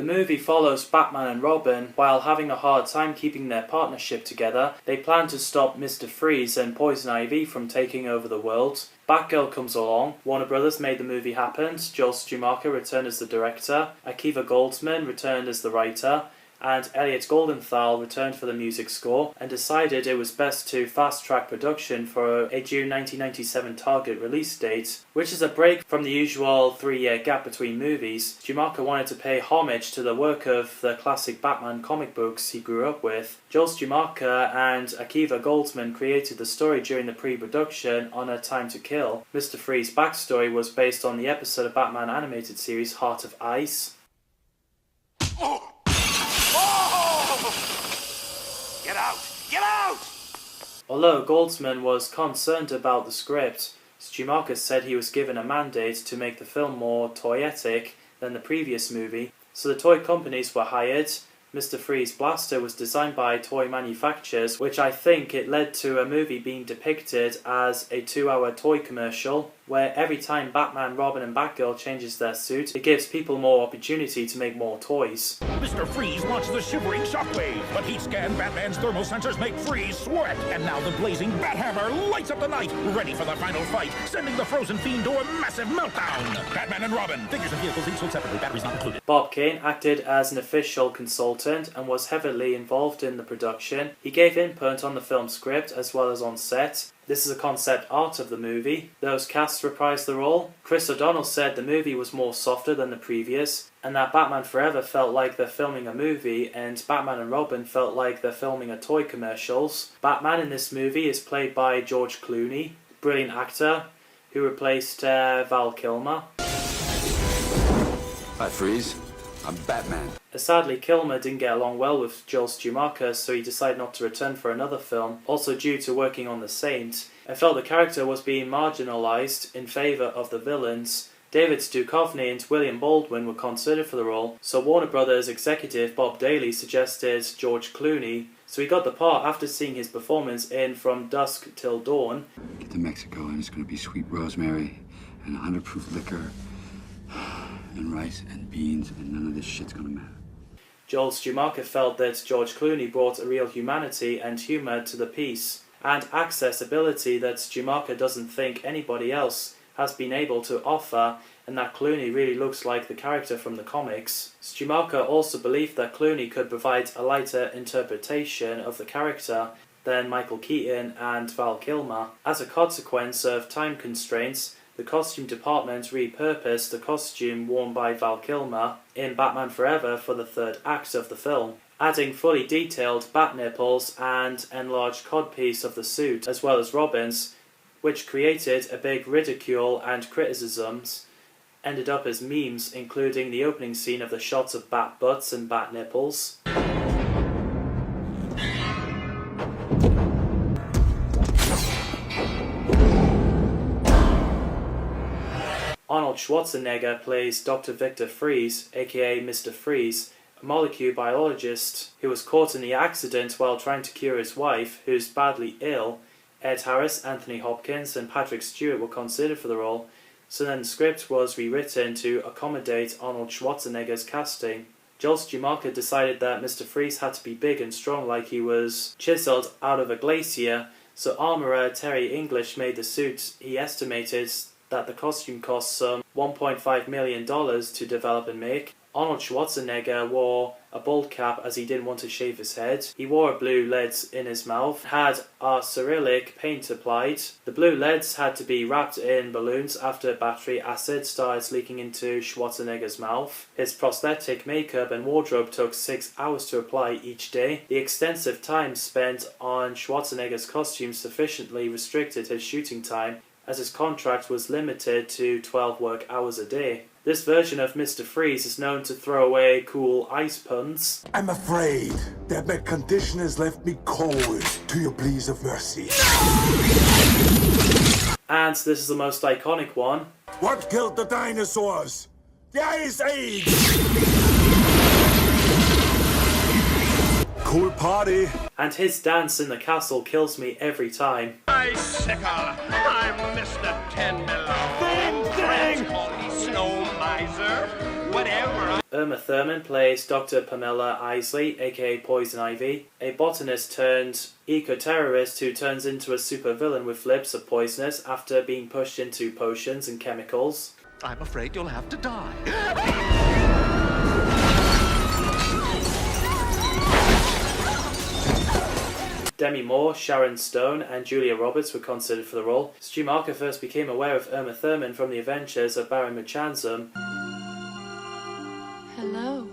movie follows Batman and Robin. While having a hard time keeping their partnership together, they plan to stop Mr. Freeze and Poison Ivy from taking over the world. Batgirl comes along. Warner Brothers made the movie happen. Joel Schumacher returned as the director. Akiva Goldsman returned as the writer. And Elliot Goldenthal returned for the music score and decided it was best to fast-track production for a June 1997 target release date, which is a break from the usual 3-year gap between movies. Schumacher wanted to pay homage to the work of the classic Batman comic books he grew up with. Joel Schumacher and Akiva Goldsman created the story during the pre-production on A Time to Kill. Mr. Freeze's backstory was based on the episode of Batman animated series Heart of Ice. Get out! Get out! Although Goldsman was concerned about the script, Schumacher said he was given a mandate to make the film more toyetic than the previous movie, so the toy companies were hired. Mr. Freeze blaster was designed by toy manufacturers, which I think it led to a movie being depicted as a 2-hour toy commercial, where every time Batman, Robin and Batgirl changes their suit, it gives people more opportunity to make more toys. Mr. Freeze launches a shivering shockwave, but heat scan Batman's thermal sensors make Freeze sweat, and now the blazing Bathammer lights up the night, ready for the final fight, sending the frozen fiend to a massive meltdown. Batman and Robin, figures and vehicles each sold separately, batteries not included. Bob Kane acted as an official consultant and was heavily involved in the production. He gave input on the film script as well as on set. This is a concept art of the movie. Those cast reprised the role. Chris O'Donnell said the movie was more softer than the previous, and that Batman Forever felt like they're filming a movie, and Batman and Robin felt like they're filming a toy commercials. Batman in this movie is played by George Clooney, brilliant actor, who replaced Val Kilmer. Hi, Freeze. I'm Batman. Sadly, Kilmer didn't get along well with Joel Schumacher, so he decided not to return for another film, also due to working on The Saint. I felt the character was being marginalised in favour of the villains. David Duchovny and William Baldwin were considered for the role, so Warner Brothers executive Bob Daly suggested George Clooney, so he got the part after seeing his performance in From Dusk Till Dawn. Get to Mexico and it's going to be sweet rosemary and 100 proof liquor and rice and beans and none of this shit's going to matter. Joel Schumacher felt that George Clooney brought a real humanity and humour to the piece, and accessibility that Schumacher doesn't think anybody else has been able to offer, and that Clooney really looks like the character from the comics. Schumacher also believed that Clooney could provide a lighter interpretation of the character than Michael Keaton and Val Kilmer. As a consequence of time constraints, the costume department repurposed the costume worn by Val Kilmer in Batman Forever for the third act of the film, adding fully detailed bat nipples and enlarged codpiece of the suit, as well as Robin's, which created a big ridicule and criticisms, ended up as memes, including the opening scene of the shots of bat butts and bat nipples. Arnold Schwarzenegger plays Dr. Victor Freeze, aka Mr. Freeze, a molecular biologist who was caught in the accident while trying to cure his wife, who's badly ill. Ed Harris, Anthony Hopkins and Patrick Stewart were considered for the role, so then the script was rewritten to accommodate Arnold Schwarzenegger's casting. Joel Schumacher decided that Mr. Freeze had to be big and strong like he was chiseled out of a glacier, so armourer Terry English made the suit. He estimated that the costume cost some $1.5 million to develop and make. Arnold Schwarzenegger wore a bald cap as he didn't want to shave his head. He wore blue leads in his mouth, had a Cyrillic paint applied. The blue leads had to be wrapped in balloons after battery acid started leaking into Schwarzenegger's mouth. His prosthetic makeup and wardrobe took 6 hours to apply each day. The extensive time spent on Schwarzenegger's costume sufficiently restricted his shooting time, as his contract was limited to 12 work hours a day. This version of Mr. Freeze is known to throw away cool ice puns. I'm afraid that my condition has left me cold to your pleas of mercy. And this is the most iconic one. What killed the dinosaurs? The Ice Age! Cool party. And his dance in the castle kills me every time. Icicle, I'm Mr. Tenderloin. Thing! Call me Snow Miser. Whatever. Uma Thurman plays Dr. Pamela Isley, aka Poison Ivy, a botanist turned eco-terrorist who turns into a supervillain with lips of poisonous after being pushed into potions and chemicals. I'm afraid you'll have to die. Demi Moore, Sharon Stone, and Julia Roberts were considered for the role. Stu Marker first became aware of Uma Thurman from the adventures of Baron Munchausen. Hello.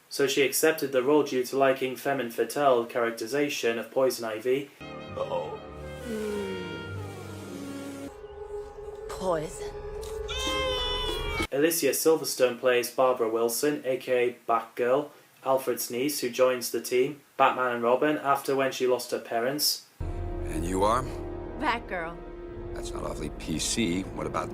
So she accepted the role due to liking femme fatale characterization of Poison Ivy. Poison. Alicia Silverstone plays Barbara Wilson, aka Batgirl, Alfred's niece, who joins the team, Batman and Robin, after when she lost her parents. And you are? Batgirl. That's not awfully PC. What about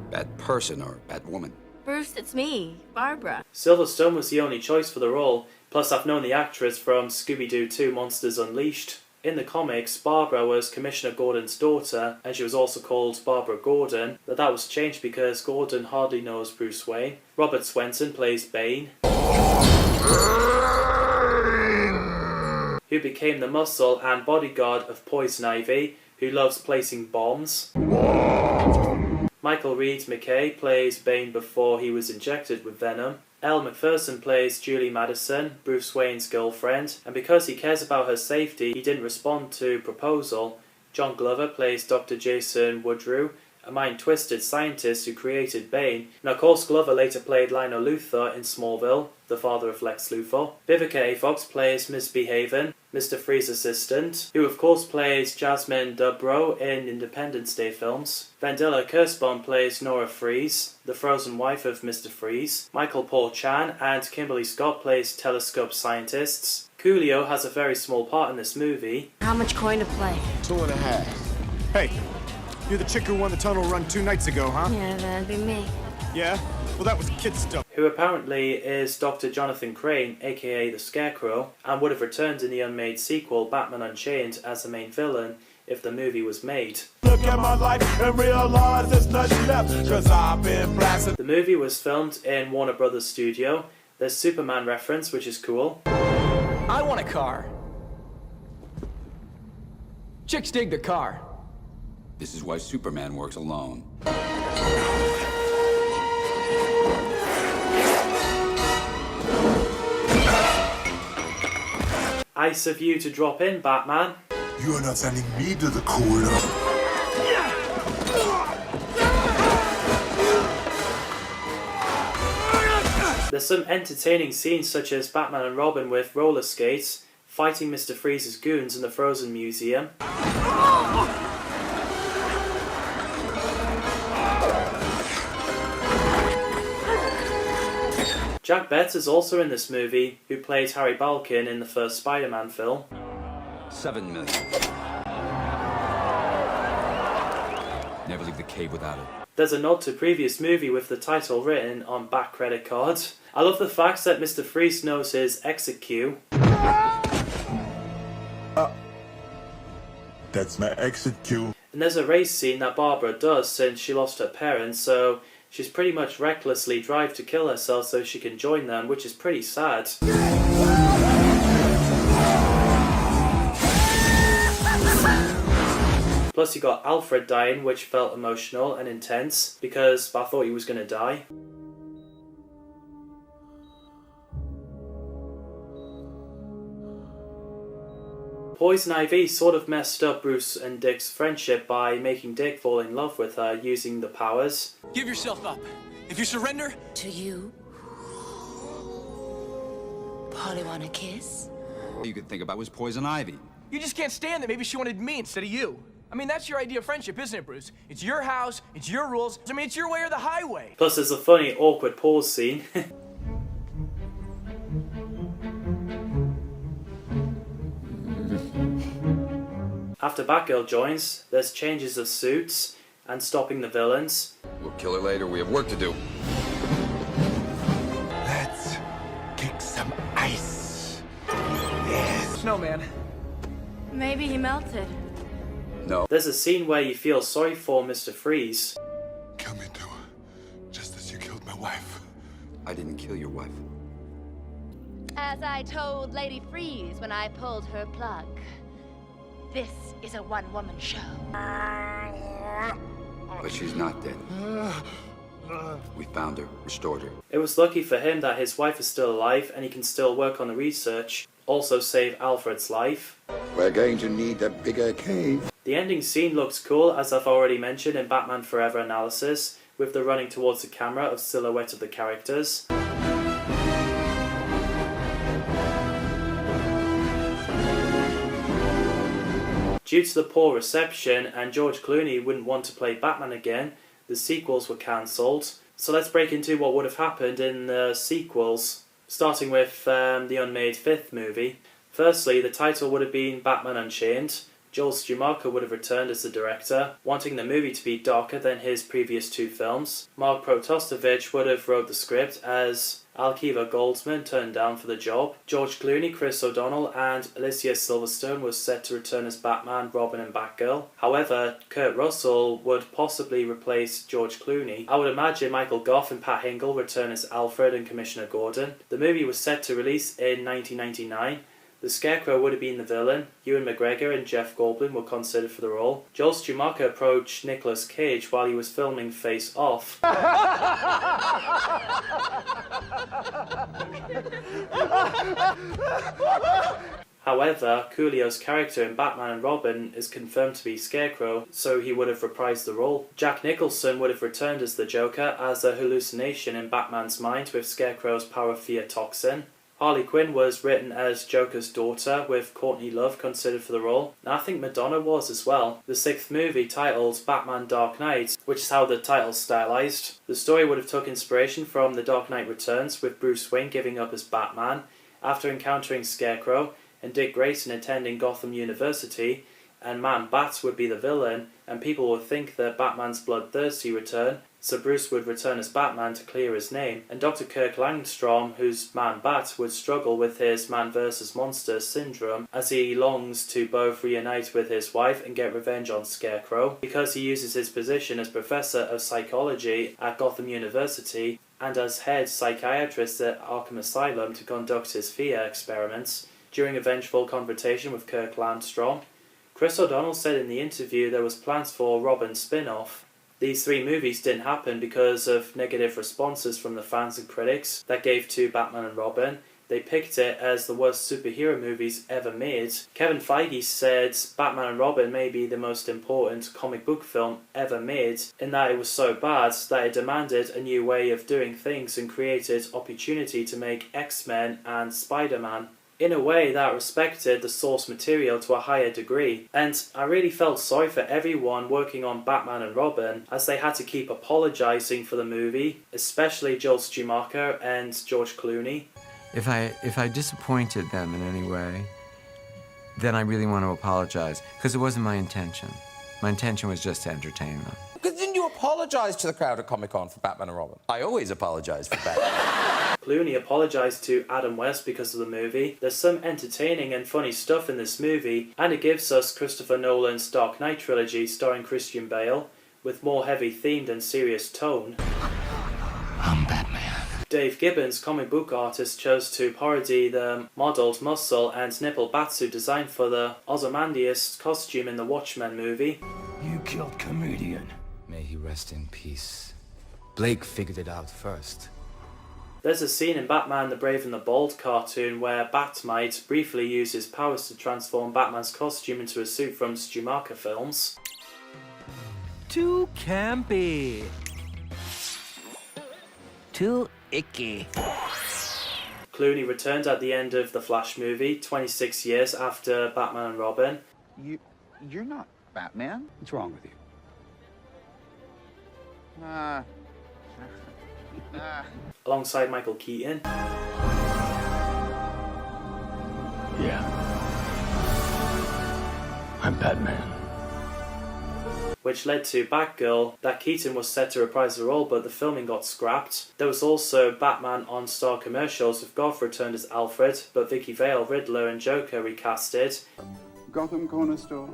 bad person or bad woman? Bruce, it's me, Barbara. Silverstone was the only choice for the role, plus I've known the actress from Scooby-Doo 2 Monsters Unleashed. In the comics, Barbara was Commissioner Gordon's daughter, and she was also called Barbara Gordon, but that was changed because Gordon hardly knows Bruce Wayne. Robert Swenson plays Bane, who became the muscle and bodyguard of Poison Ivy, who loves placing bombs. Michael Reed McKay plays Bane before he was injected with venom. Elle Macpherson plays Julie Madison, Bruce Wayne's girlfriend, and because he cares about her safety, he didn't respond to proposal. John Glover plays Dr. Jason Woodrue, a mind-twisted scientist who created Bane. Now, of course, Glover later played Lionel Luthor in Smallville, the father of Lex Luthor. Vivica A. Fox plays Miss Behaven, Mr. Freeze's assistant, who of course plays Jasmine Dubrow in Independence Day films. Vandella Kirschbaum plays Nora Freeze, the frozen wife of Mr. Freeze. Michael Paul Chan and Kimberly Scott plays telescope scientists. Coolio has a very small part in this movie. How much coin to play? 2.5. Hey, you're the chick who won the tunnel run 2 nights ago, huh? Yeah, that'd be me. Yeah? Well, that was kid stuff. Who apparently is Dr. Jonathan Crane, aka the Scarecrow, and would have returned in the unmade sequel Batman Unchained as the main villain if the movie was made. Look at my life and realize there's nothing left, 'cause I've been blasted. The movie was filmed in Warner Brothers studio. There's Superman reference, which is cool. I want a car. Chicks dig the car. This is why Superman works alone. Ice of you to drop in, Batman. You're not sending me to the cooler. There's some entertaining scenes such as Batman and Robin with roller skates, fighting Mr. Freeze's goons in the Frozen Museum. Jack Betts is also in this movie, who played Harry Balkin in the first Spider-Man film. 7 million. Never leave the cave without it. There's a nod to a previous movie with the title written on back credit card. I love the fact that Mr. Freeze knows his exit cue. That's my exit cue. And there's a race scene that Barbara does since she lost her parents, so she's pretty much recklessly drive to kill herself so she can join them, which is pretty sad. Plus you got Alfred dying, which felt emotional and intense, because I thought he was going to die. Poison Ivy sort of messed up Bruce and Dick's friendship by making Dick fall in love with her using the powers. Give yourself up. If you surrender... To you? Polly want a kiss? All you could think about was Poison Ivy. You just can't stand that maybe she wanted me instead of you. I mean, that's your idea of friendship, isn't it, Bruce? It's your house, it's your rules. I mean, it's your way or the highway. Plus there's a funny, awkward pause scene. After Batgirl joins, there's changes of suits and stopping the villains. We'll kill her later. We have work to do. Let's kick some ice. Yes. Snowman. Maybe he melted. No. There's a scene where you feel sorry for Mr. Freeze. Come into I didn't kill your wife. As I told Lady Freeze when I pulled her plug, this is a one-woman show. But she's not dead. We found her, restored her. It was lucky for him that his wife is still alive and he can still work on the research, also save Alfred's life. We're going to need a bigger cave. The ending scene looks cool, as I've already mentioned in Batman Forever analysis, with the running towards the camera of silhouette of the characters. Due to the poor reception and George Clooney wouldn't want to play Batman again, the sequels were cancelled. So let's break into what would have happened in the sequels, starting with the unmade fifth movie. Firstly, the title would have been Batman Unchained. Joel Schumacher would have returned as the director, wanting the movie to be darker than his previous two films. Mark Protostovich would have wrote the script, as Alkiva Goldsman turned down for the job. George Clooney, Chris O'Donnell and Alicia Silverstone was set to return as Batman, Robin and Batgirl. However, Kurt Russell would possibly replace George Clooney. I would imagine Michael Gough and Pat Hingle return as Alfred and Commissioner Gordon. The movie was set to release in 1999. The Scarecrow would have been the villain. Ewan McGregor and Jeff Goldblum were considered for the role. Joel Schumacher approached Nicolas Cage while he was filming Face Off. However, Coolio's character in Batman and Robin is confirmed to be Scarecrow, so he would have reprised the role. Jack Nicholson would have returned as the Joker as a hallucination in Batman's mind with Scarecrow's power-fear toxin. Harley Quinn was written as Joker's daughter, with Courtney Love considered for the role. And I think Madonna was as well. The sixth movie, titled Batman Dark Knight, which is how the title's stylized. The story would have took inspiration from The Dark Knight Returns, with Bruce Wayne giving up as Batman after encountering Scarecrow, and Dick Grayson attending Gotham University, and Man-Bat would be the villain, and people would think that Batman's bloodthirsty return, so Bruce would return as Batman to clear his name, and Dr. Kirk Langstrom, who's Man-Bat, would struggle with his man versus monster syndrome as he longs to both reunite with his wife and get revenge on Scarecrow, because he uses his position as Professor of Psychology at Gotham University and as head psychiatrist at Arkham Asylum to conduct his fear experiments. During a vengeful confrontation with Kirk Langstrom, Chris O'Donnell said in the interview there was plans for Robin's spin-off. These three movies didn't happen because of negative responses from the fans and critics that gave to Batman and Robin. They picked it as the worst superhero movies ever made. Kevin Feige said Batman and Robin may be the most important comic book film ever made, in that it was so bad that it demanded a new way of doing things and created opportunity to make X-Men and Spider-Man. In a way that respected the source material to a higher degree, and I really felt sorry for everyone working on Batman and Robin, as they had to keep apologising for the movie, especially Joel Schumacher and George Clooney. If I disappointed them in any way, then I really want to apologize, because it wasn't my intention. My intention was just to entertain them. Didn't you apologise to the crowd at Comic-Con for Batman and Robin? I always apologise for Batman. Clooney apologised to Adam West because of the movie. There's some entertaining and funny stuff in this movie, and it gives us Christopher Nolan's Dark Knight trilogy starring Christian Bale, with more heavy-themed and serious tone. I'm Batman. Dave Gibbons, comic book artist, chose to parody the modelled muscle and nipple batsuit designed for the Ozymandias costume in the Watchmen movie. You killed comedian. May he rest in peace. Blake figured it out first. There's a scene in Batman the Brave and the Bold cartoon where Batmite briefly uses his powers to transform Batman's costume into a suit from Schumacher films. Too campy. Too icky. Clooney returned at the end of the Flash movie, 26 years after Batman and Robin. You're not Batman? What's wrong with you? Alongside Michael Keaton. Yeah. I'm Batman. Which led to Batgirl, that Keaton was set to reprise the role, but the filming got scrapped. There was also Batman on-star commercials with Gough returned as Alfred, but Vicky Vale, Riddler and Joker recasted. Gotham Corner Store?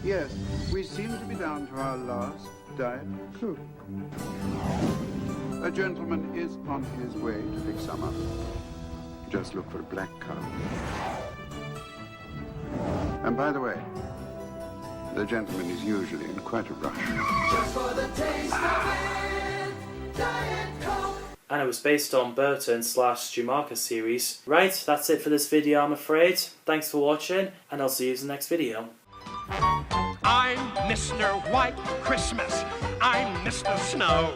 Yes, we seem to be down to our last Diet Coke. A gentleman is on his way to pick some up. Just look for a black car. And by the way, the gentleman is usually in quite a rush. Just for the taste of it, Diet Coke. And it was based on Burton/Schumacher series. Right, that's it for this video, I'm afraid. Thanks for watching, and I'll see you in the next video. I'm Mr. White Christmas. I'm Mr. Snow.